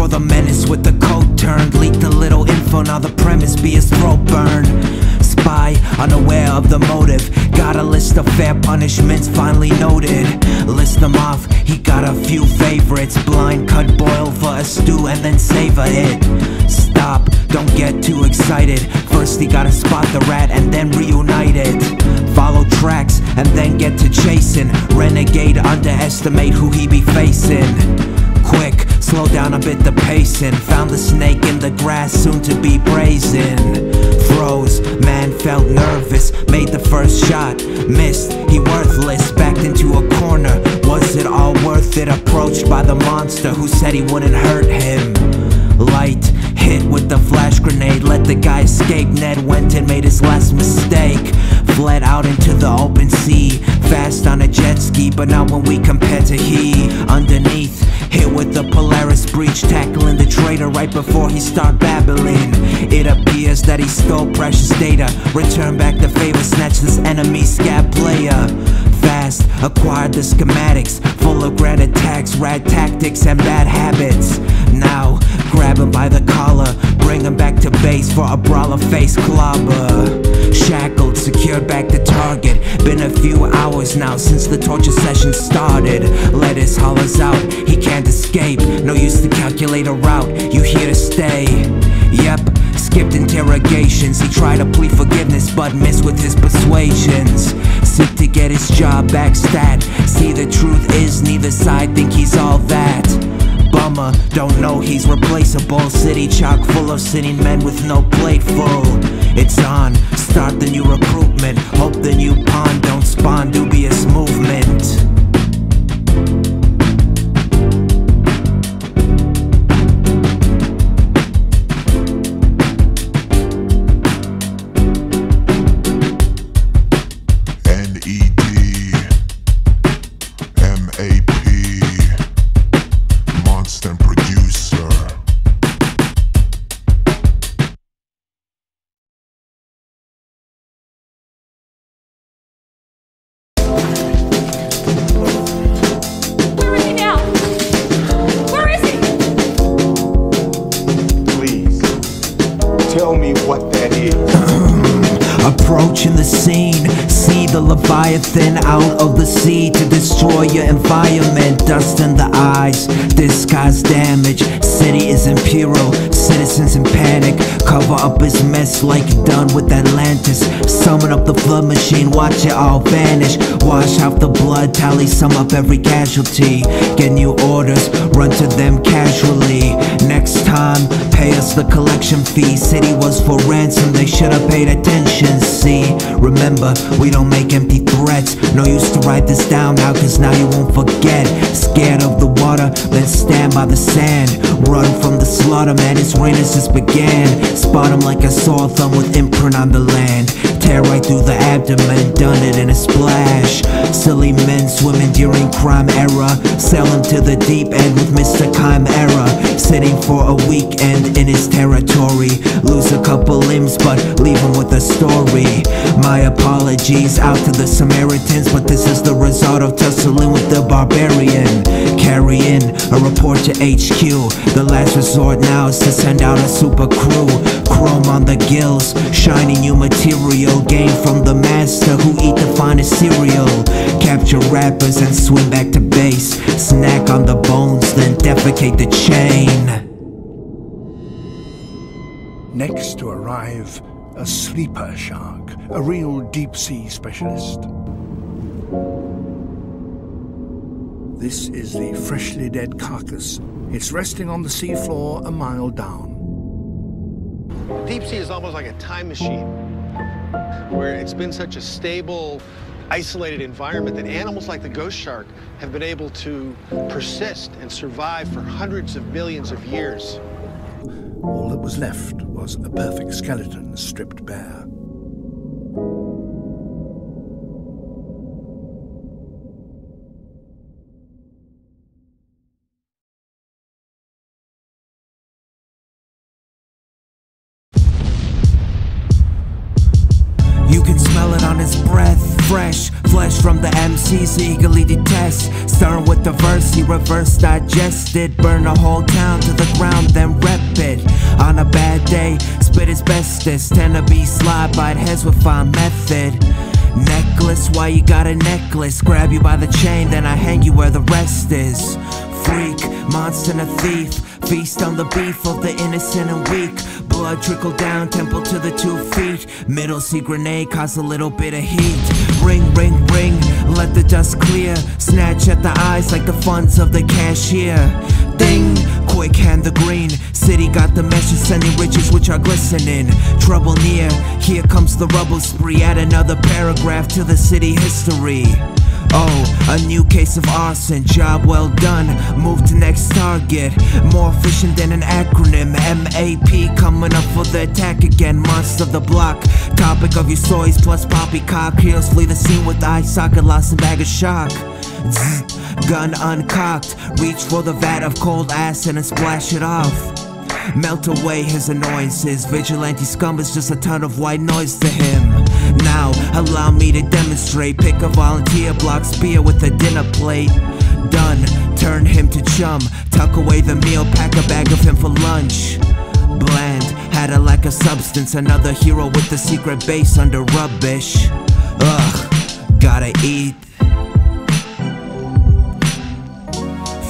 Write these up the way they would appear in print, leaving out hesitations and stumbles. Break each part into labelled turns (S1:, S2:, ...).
S1: for the menace with the coat turned. Leaked a little info, now the premise be his throat burn. Spy, unaware of the motive. Got a list of fair punishments finally noted. List them off, he got a few favorites. Blind cut, boil for a stew and then savor it. Stop, don't get too excited. First he gotta spot the rat and then reunite it. Follow tracks and then get to chasing. Renegade, underestimate who he be facing. Quick, slow down a bit the pacing. Found the snake in the grass, soon to be brazen. Froze, man felt nervous. Made the first shot, missed, he worthless. Backed into a corner, was it all worth it? Approached by the monster who said he wouldn't hurt him. Light, hit with the flash grenade. Let the guy escape, Ned went and made his last mistake. Fled out into the open sea, fast on a jet ski. But not when we compare to he. Underneath, hit with the Polaris breach, tackling the traitor right before he start babbling. It appears that he stole precious data. Return back the favor, snatch this enemy scab player. Fast, acquired the schematics, full of grand attacks, rad tactics and bad habits. Now, grab him by the collar, bring him back to base for a brawler face clobber. Shackled, secured back to target. Been a few hours now since the torture session started. Let his hollers out, he can't escape. No use to calculate a route, you here to stay. Yep, skipped interrogations. He tried to plead forgiveness but missed with his persuasions. Seek to get his job back stat. See, the truth is neither side think he's all that. Bummer, don't know he's replaceable. City chock full of sitting men with no plate full. It's on, start the new recruitment. Hope the new pawn don't spawn dubious movement. Approaching the scene, see the Leviathan out of the sea to destroy your environment. Dust in the eyes, disguise damage. City is imperial, citizens in panic. Cover up his mess like done with Atlantis. Summon up the flood machine, watch it all vanish. Wash out the blood, tally, sum up every casualty. Get new orders, run to them casually. Next time, pay us the collection fee. City was for ransom, they should have paid attention. See, remember, we don't make empty threats. No use to write this down now, cause now you won't forget. Scared of the water, then stand by the sand. Run from the slaughter, man, his reign has just began. Spot him like a sore thumb with imprint on the land. Tear right through the abdomen, done it in a splash. Silly men swimming during crime era. Sail him to the deep end with Mr. Chimaera. Sitting for a weekend in his territory. Lose a couple limbs but leave him with a story. My apologies out to the Samaritans, but this is the result of tussling with the barbarian. Carry in a report to HQ. The last resort now is to send out a super crew. Chrome on the gills, shiny new material. Gained from the master who eat the finest cereal. Capture rappers and swim back to base. Snack on the bones, then defecate the chain.
S2: Next to arrive, a sleeper shark, a real deep-sea specialist. This is the freshly dead carcass. It's resting on the seafloor a mile down.
S3: Deep sea is almost like a time machine, where it's been such a stable, isolated environment that animals like the ghost shark have been able to persist and survive for hundreds of millions of years.
S2: All that was left was a perfect skeleton stripped bare.
S1: You can smell it on his breath. Fresh flesh from the MCs eagerly detest. Stern with the verse, he reverse digested. Burn the whole town to the ground, then rep it. On a bad day, spit his bestest. Tend to be sly, bite heads with fine method. Necklace, why you got a necklace? Grab you by the chain, then I hang you where the rest is. Freak, monster and a thief, feast on the beef of the innocent and weak. Blood trickle down, temple to the 2 feet. Middle sea grenade, cause a little bit of heat. Ring, ring, ring, let the dust clear. Snatch at the eyes like the funds of the cashier. Ding, quick hand the green. City got the message, sending riches which are glistening. Trouble near, here comes the rubble spree. Add another paragraph to the city history. Oh, a new case of arson, job well done, move to next target. More efficient than an acronym, MAP coming up for the attack again. Monster of the block, topic of your stories plus poppycock. Heroes flee the scene with eye socket, lost and bag of shock. Zzz, gun uncocked, reach for the vat of cold acid and splash it off. Melt away his annoyances, vigilante scum is just a ton of white noise to him. Now, allow me to demonstrate, pick a volunteer, block spear with a dinner plate. Done, turn him to chum, tuck away the meal, pack a bag of him for lunch. Bland, had a lack of substance, another hero with the secret base under rubbish. Ugh, gotta eat.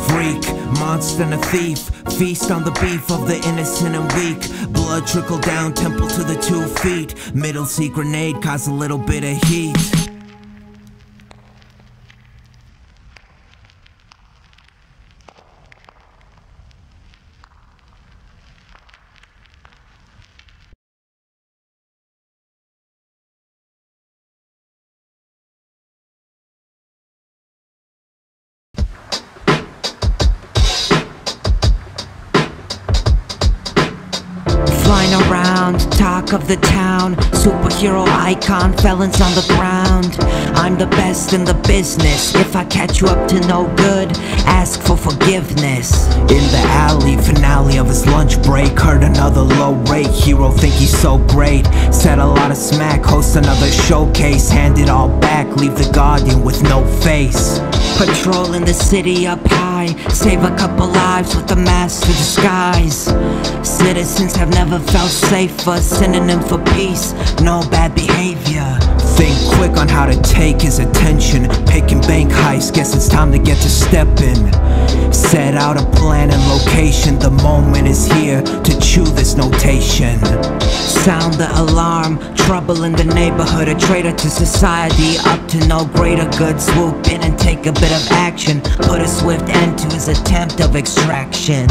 S1: Freak, monster and a thief, feast on the beef of the innocent and weak. Blood trickle down, temple to the 2 feet. Middle sea grenade, cause a little bit of heat.
S4: Flying around, talk of the town, superhero icon, felons on the ground. I'm the best in the business. If I catch you up to no good, ask for forgiveness.
S1: In the alley, finale of his lunch break, heard another low rate hero think he's so great. Said a lot of smack, host another showcase, hand it all back, leave the guardian with no face.
S4: Patrolling the city up high, save a couple lives with a master disguise. Citizens have never felt safer, synonym for peace, no bad behavior.
S1: Think quick on how to take his attention, picking bank heist, guess it's time to get to stepping. Set out a plan and location, the moment is here to chew this notation.
S4: Sound the alarm, trouble in the neighborhood, a traitor to society, up to no greater good. Swoop in and take a bit of action, put a swift end to his attempt of extraction.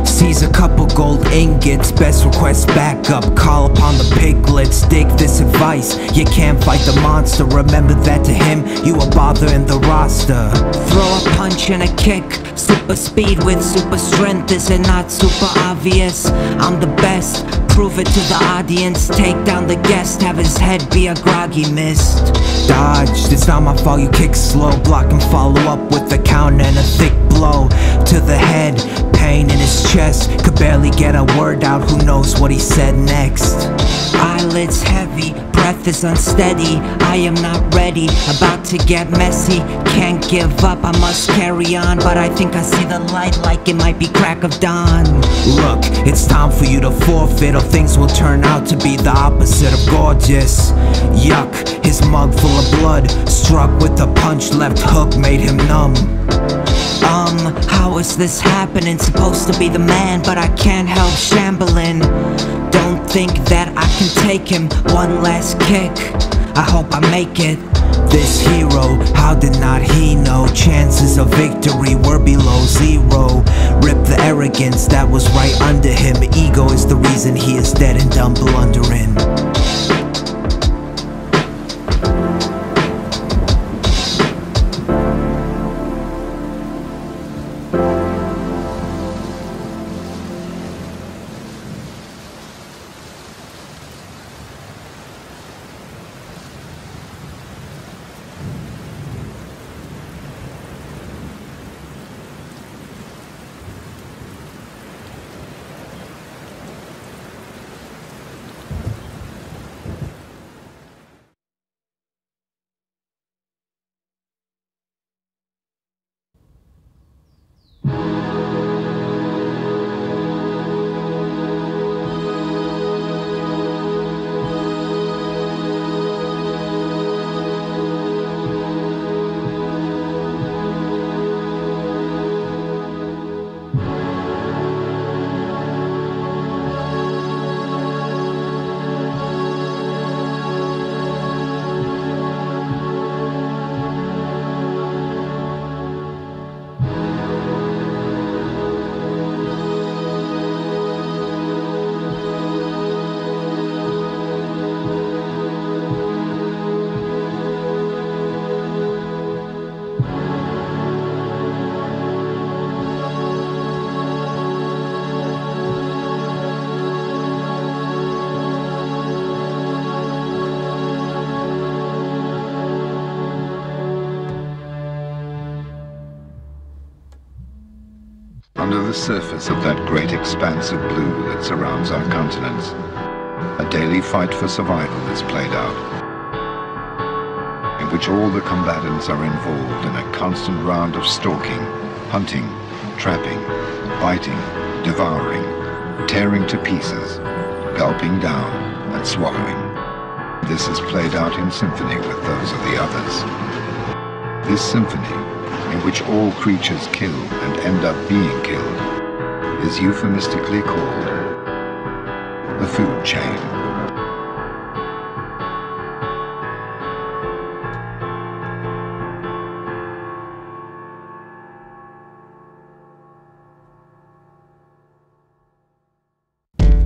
S1: Sees a couple gold ingots, best request backup, call upon the piglets, dig this advice, you can't fight the monster, remember that to him, you a bother in the roster.
S4: Throw a punch and a kick, super speed with super strength, is it not super obvious? I'm the best, prove it to the audience, take down the guest, have his head be a groggy mist.
S1: Dodged, it's not my fault you kick slow, block and follow up with a counter and a thick blow to the head, pain in his chest, could barely get a word out, who knows what he said next.
S4: Eyelids heavy, breath is unsteady, I am not ready, about to get messy, can't give up, I must carry on, but I think I see the light like it might be crack of dawn.
S1: Look, it's time for you to forfeit, or things will turn out to be the opposite of gorgeous. Yuck, his mug full of blood, struck with a punch, left hook made him numb.
S4: How is this happening? Supposed to be the man, but I can't help shambling. Don't think that I can take him, one last kick, I hope I make it.
S1: This hero, how did not he know? Chances of victory were below zero. Rip the arrogance that was right under him, ego is the reason he is dead and done blundering.
S5: Under the surface of that great expanse of blue that surrounds our continents, a daily fight for survival is played out, in which all the combatants are involved in a constant round of stalking, hunting, trapping, biting, devouring, tearing to pieces, gulping down, and swallowing. This is played out in symphony with those of the others. This symphony, in which all creatures kill and end up being killed, is euphemistically called the food chain.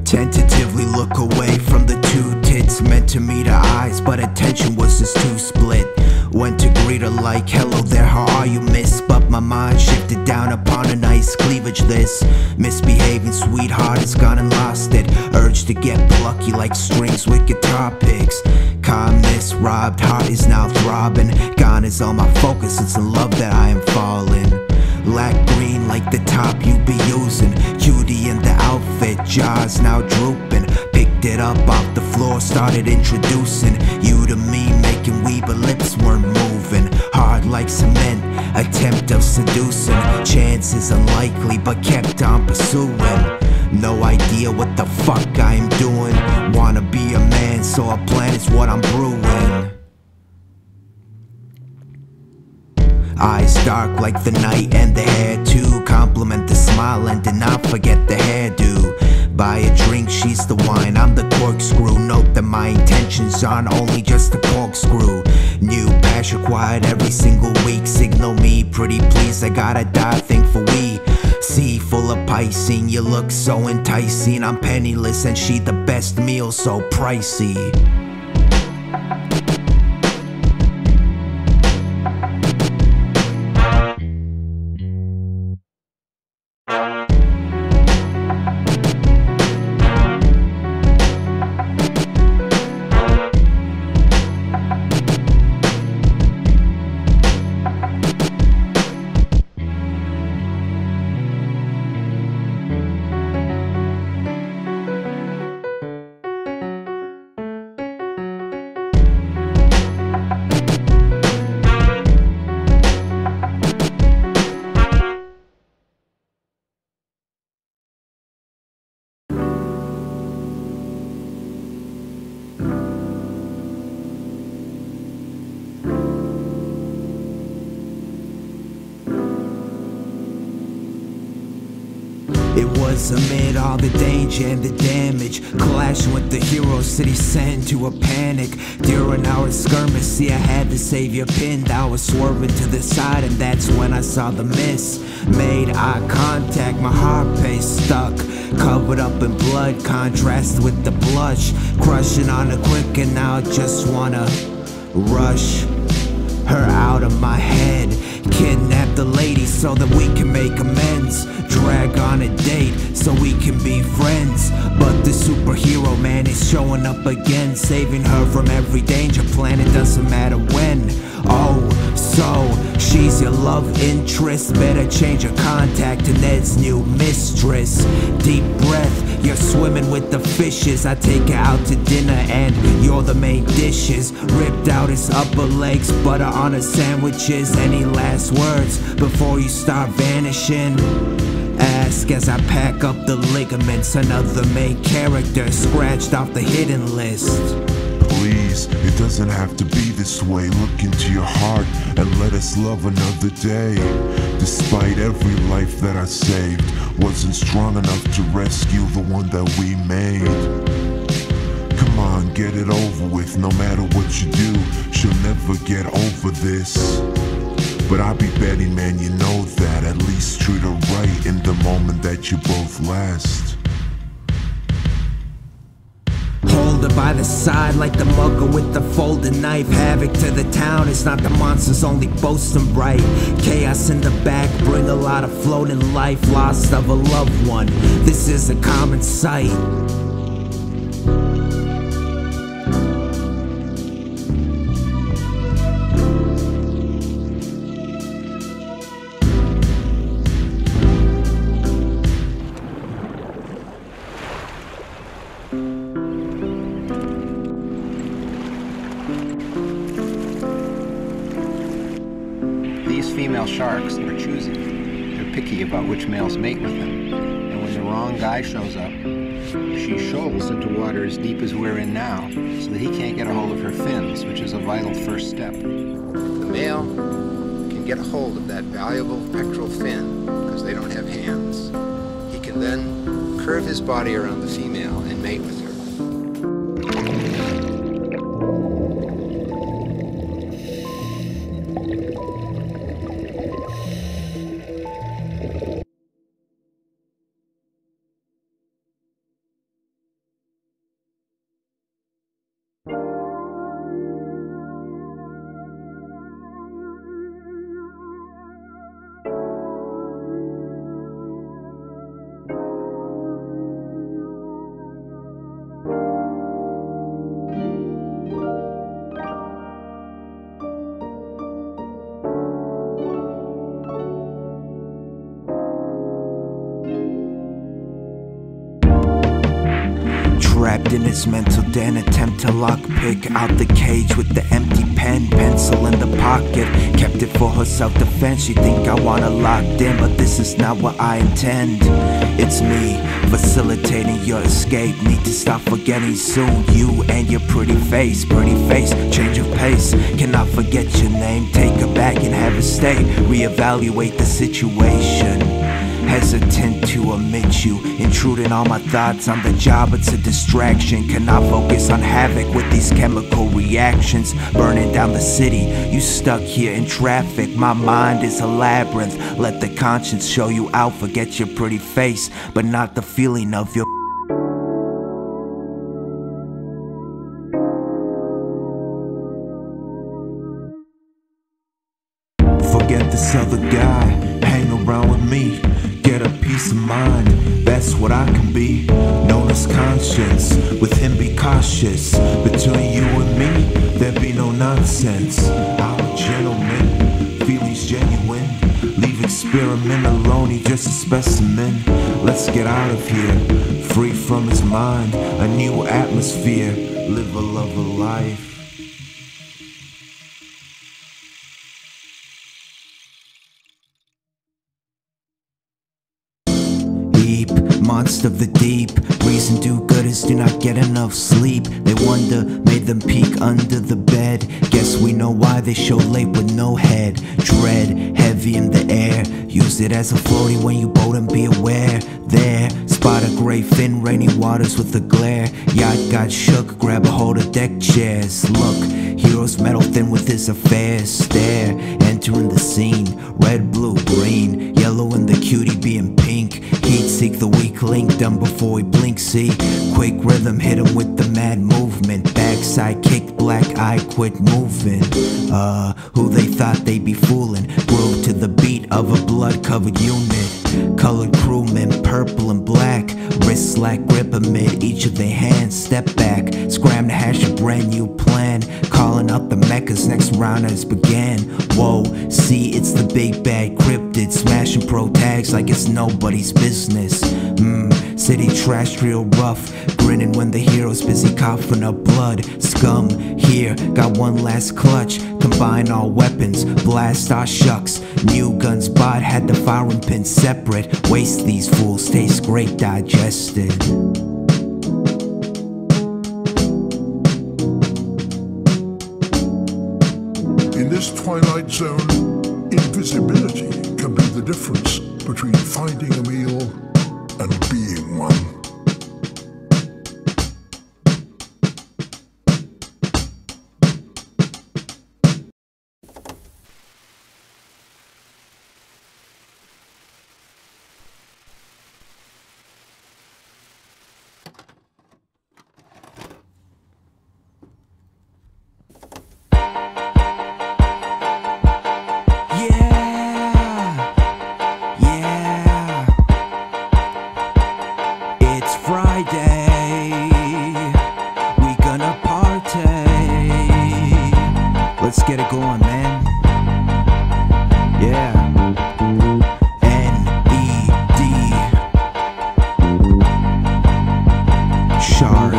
S1: Tentatively look away from the two tits meant to meet her eyes, but attention was just too split. Went to greet her like, hello there, how are you, miss? But my mind shifted down upon a nice cleavage. This misbehaving sweetheart has gone and lost it. Urge to get plucky like strings with guitar picks. Calmness robbed, heart is now throbbing. Gone is all my focus, it's in love that I am falling. Lack green like the top you be using. Cutie in the outfit, jaws now drooping. Picked it up off the floor, started introducing you to me, making wee but lips weren't moving. Hard like cement, attempt of seducing. Chances unlikely but kept on pursuing. No idea what the fuck I am doing. Wanna be a man, so a plan is what I'm brewing. Eyes dark like the night and the hair too. Compliment the smile and did not forget the hairdo. Buy a drink, she's the wine, I'm the corkscrew. Note that my intentions aren't only just a corkscrew. New passion quiet every single week. Signal me, pretty please, I gotta die, think for we. Sea full of Piscean, you look so enticing. I'm penniless and she the best meal, so pricey. It was amid all the danger and the damage, clashing with the hero city sent to a panic. During our skirmish, see I had the savior pinned. I was swerving to the side and that's when I saw the miss. Made eye contact, my heart pace stuck, covered up in blood, contrasted with the blush. Crushing on her quick and now I just wanna rush her out of my head. Kidnap the lady so that we can make amends. Drag on a date so we can be friends. But the superhero man is showing up again, saving her from every danger plan, it doesn't matter when. Oh, so she's your love interest. Better change your contact to Ned's new mistress. Deep breath, you're swimming with the fishes. I take her out to dinner and you're the main dishes. Ripped out his upper legs, butter on her sandwiches. Any last words before you start vanishing? Ask as I pack up the ligaments. Another main character scratched off the hidden list.
S6: Please, it doesn't have to be this way. Look into your heart and let us love another day. Despite every life that I saved, wasn't strong enough to rescue the one that we made. Come on, get it over with. No matter what you do, she'll never get over this. But I'll be Betty, man, you know that. At least treat her right in the moment that you both last.
S1: Hold her by the side like the mugger with the folded knife. Havoc to the town, it's not the monsters only boasting bright. Chaos in the back, bring a lot of floating life. Loss of a loved one, this is a common sight.
S7: these female sharks are choosy. They're picky about which males mate with them. And when the wrong guy shows up, she shoals into water as deep as we're in now, so that he can't get a hold of her fins, which is a vital first step. The male can get a hold of that valuable pectoral fin, because they don't have hands. He can then curve his body around the female and mate with her.
S1: Trapped in his mental den, attempt to lockpick out the cage with the empty pen, pencil in the pocket, kept it for her self-defense. You think I want her locked in, but this is not what I intend. It's me, facilitating your escape. Need to stop forgetting soon, you and your pretty face, change of pace. Cannot forget your name, take her back and have her stay. Reevaluate the situation, hesitant to omit you, intruding all my thoughts on the job. It's a distraction, cannot focus on havoc with these chemical reactions. Burning down the city, you stuck here in traffic. My mind is a labyrinth, let the conscience show you out. Forget your pretty face, but not the feeling of your forget this other guy, hang around with me, get a peace of mind, that's what I can be. Known as conscience, with him be cautious. Between you and me, there be no nonsense. I'm a gentleman, feelings genuine. Leave experiment alone, he just a specimen. Let's get out of here, free from his mind. A new atmosphere, live a love of life. Monster of the deep, reason do-gooders do not get enough sleep. They wonder, made them peek under the bed. Guess we know why they show late with no head. Dread, heavy in the air, use it as a floaty when you boat and be aware. There, spot a gray fin, rainy waters with a glare. Yacht got shook, grab a hold of deck chairs. Look, heroes metal thin with his affairs. Stare, entering the scene, red, blue, green, yellow and the cutie being pink. Heat seek the weak link, done before we blink, see. Quick rhythm, hit him with the mad movement. Backside kicked, black eye, quit moving. Who they thought they'd be fooling. Groove to the beat of a blood-covered unit. Colored crewmen, purple and black. Wrist slack, grip amid each of their hands. Step back, scram to hash a brand new plan. Calling out the mechas, next round has began. Whoa, see it's the big bad cryptid. Smashing pro tags like it's nobody's business. City trash real rough, grinning when the hero's busy coughing up blood. Scum, here, got one last clutch. Combine all weapons, blast our shucks. New guns bought, had the firing pin separate. Waste these fools, taste great digested.
S2: In this twilight zone, invisibility can be the difference between finding a meal and being one.
S1: Let's get it going, man. Yeah. N-E-D Shark.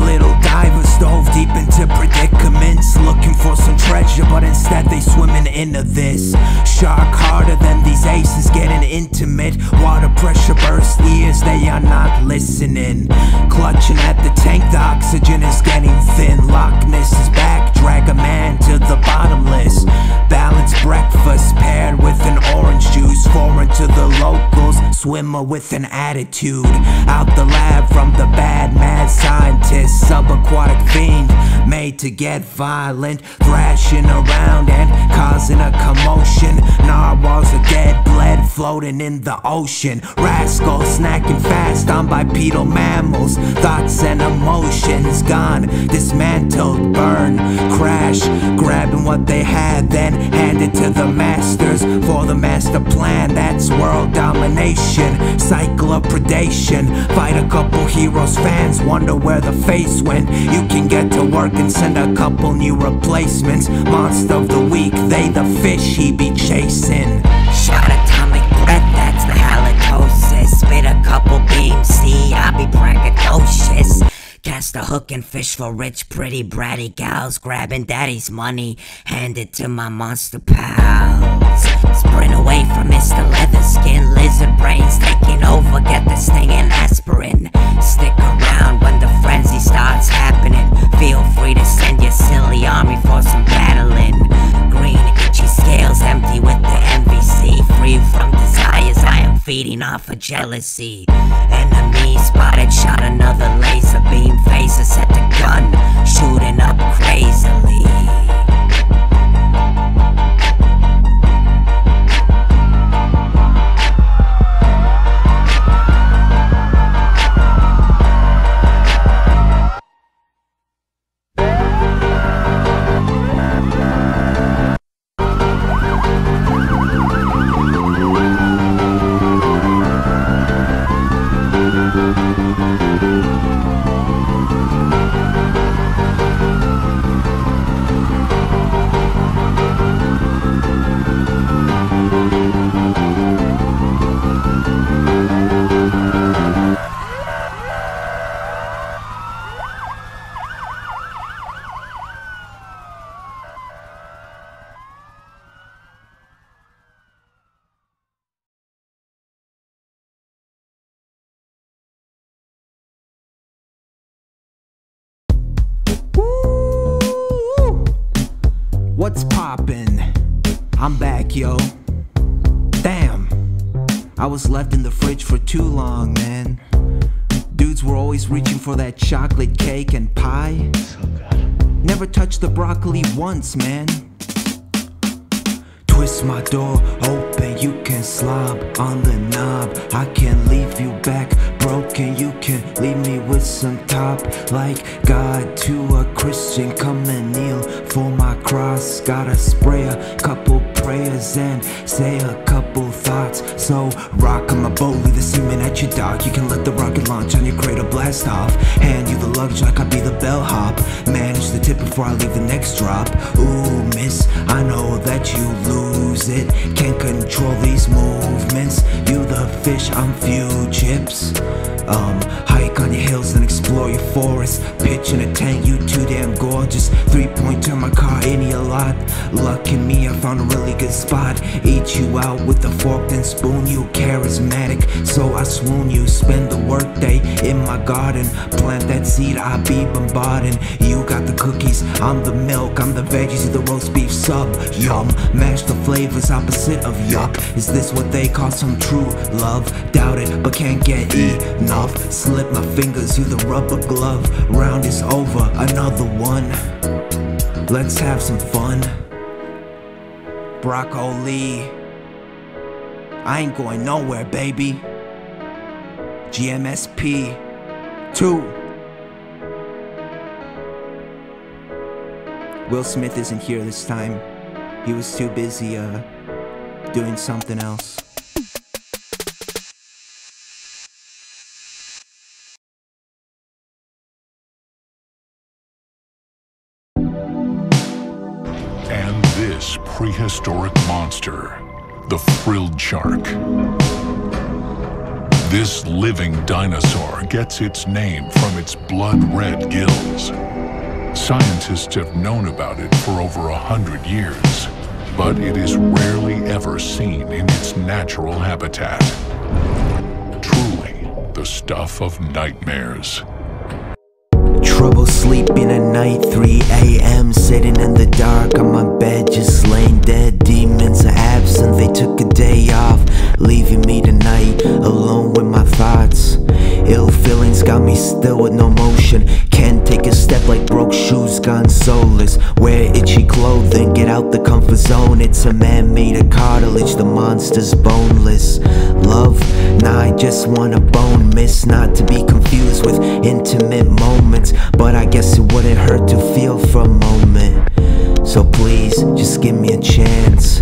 S1: Little diver stove deep into predicaments, looking for some treasure, but instead that they swimming into this. Shark harder than these aces, getting intimate. Water pressure burst ears, they are not listening. Clutching at the tank, the oxygen is getting thin. Loch Ness is back, drag a man to the bottomless. Balanced breakfast paired with an orange juice. Foreign to the locals, swimmer with an attitude. Out the lab from the bad mad scientist. Subaquatic fiend, made to get violent. Thrashing around and causing a commotion. Narwhals are dead, bled, floating in the ocean. Rascals snacking fast on bipedal mammals. Thoughts and emotions gone, dismantled, burn, crash. Grabbing what they had, then hand it to the masters for the master plan. That's world domination, cycle of predation. Fight a couple heroes, fans wonder where the face went. You can get to work and send a couple new replacements. Monster of the week, they the fish he be chasing.
S4: Shot atomic breath, that's the halitosis. Spit a couple beams, see, I be braggadocious. Cast a hook and fish for rich, pretty, bratty gals. Grabbing daddy's money, hand it to my monster pals. Sprint away from Mr. Leatherskin. Lizard brains taking over, get this thing in aspirin. Stick around when the frenzy starts happening. Feel free to send your silly army for some battling. Green, itchy scales empty with the MVC. Free from desires, I am feeding off of jealousy. Enemy spotted, shot another laser beam. Phaser set the gun, shooting up crazily.
S1: What's poppin'? I'm back, yo. Damn, I was left in the fridge for too long, man. Dudes were always reaching for that chocolate cake and pie. So good. Never touched the broccoli once, man. Twist my door open, you can slob on the knob. I can leave you back broken, you can leave me with some top. Like God to a Christian, come and kneel for my cross. Gotta spray a couple prayers and say a couple thoughts. So rock on my boat, leave the semen at your dock. You can let the rocket launch on your cradle, blast off. Hand you the luggage like I be the bellhop. Manage the tip before I leave the next drop. Ooh, miss, I know that you lose it. Can't control these movements. You the fish, I'm few chips. Hike on your hills and explore your forest. Pitch in a tank, you too damn gorgeous. 3-point turn my car any a lot. Lucky me, I found a really good spot. Eat you out with a fork and spoon. You charismatic, so I swoon you. Spend the workday in my garden. Plant that seed, I be bombarding. You got the cookies, I'm the milk. I'm the veggies, you the roast beef sub. Yum, mash the flavors opposite of yuck. Is this what they call some true love? Doubt it, but can't get enough. Slip my fingers, you the rubber glove. Round is over, another one. Let's have some fun. Broccoli, I ain't going nowhere, baby. GMSP 2. Will Smith isn't here this time. He was too busy doing something else.
S2: This prehistoric monster, the frilled shark. This living dinosaur gets its name from its blood-red gills. Scientists have known about it for over 100 years, but it is rarely ever seen in its natural habitat. Truly, the stuff of nightmares.
S1: Trouble sleeping at night, 3 a.m. Sitting in the dark on my bed, just laying dead. Demons are absent, they took a day off, leaving me tonight alone with my thoughts. Ill feelings got me still with no motion. Can't take a step like broke shoes gone soulless. Wear itchy clothing, get out the comfort zone. It's a man made of cartilage, the monster's boneless. Love? Nah, I just want a bone miss. Not to be confused with intimate moments, but I guess it wouldn't hurt to feel for a moment. So please, just give me a chance.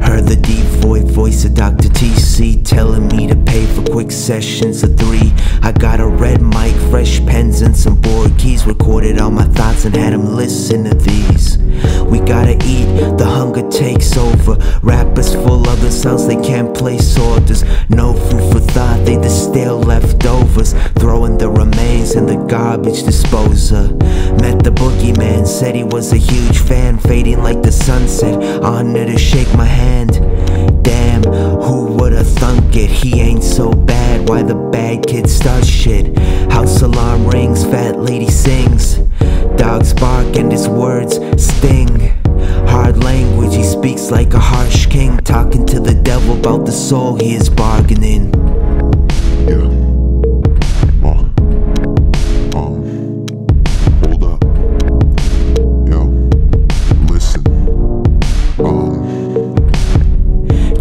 S1: Heard the deep voice of Dr. TC telling me to pay for quick sessions of 3. I got a red mic, fresh pens and some board keys. Recorded all my thoughts and had him listen to these. We gotta eat, the hunger takes over. Rappers full of the sounds, they can't place orders. No food for thought, they the stale leftovers. Throwing the remains in the garbage disposer. Met the boogeyman, said he was a huge fan. Fading like the sunset, honored to shake my hand. Damn, who would've thunk it? He ain't so bad, why the bad kids start shit? House alarm rings, fat lady sings. Dogs bark and his words sting. Hard language, he speaks like a harsh king. Talking to the devil about the soul he is bargaining.
S6: Yeah. Hold up. Yo, listen.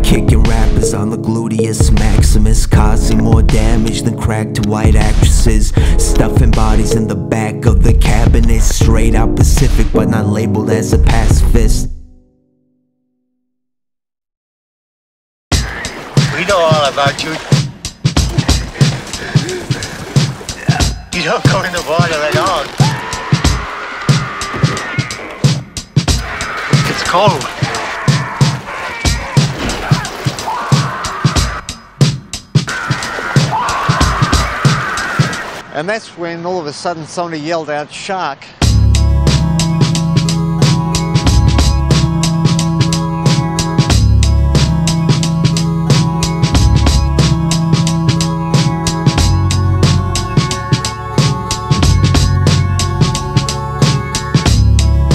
S1: Kicking rappers on the gluteus maximus, causing more damage than crack to white actresses. Stuffing bodies in the back of the cabinet. Straight out Pacific, but not labeled as a pacifist.
S8: We know all about you. You don't go in the water at all. It's cold. And that's when all of a sudden somebody yelled out, "Shark!"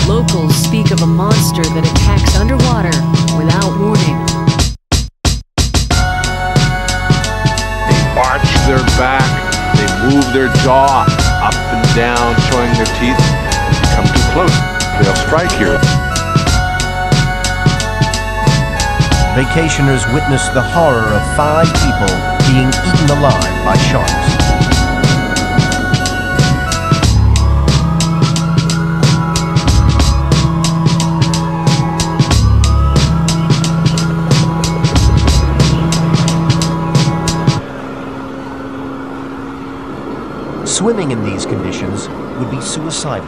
S9: Locals speak of a monster that attacks underwater without warning.
S10: They arch their back, they move their jaw up and down, showing their teeth. If you come too close, they'll strike you.
S11: Vacationers witnessed the horror of 5 people being eaten alive by sharks. Swimming in these conditions would be suicidal.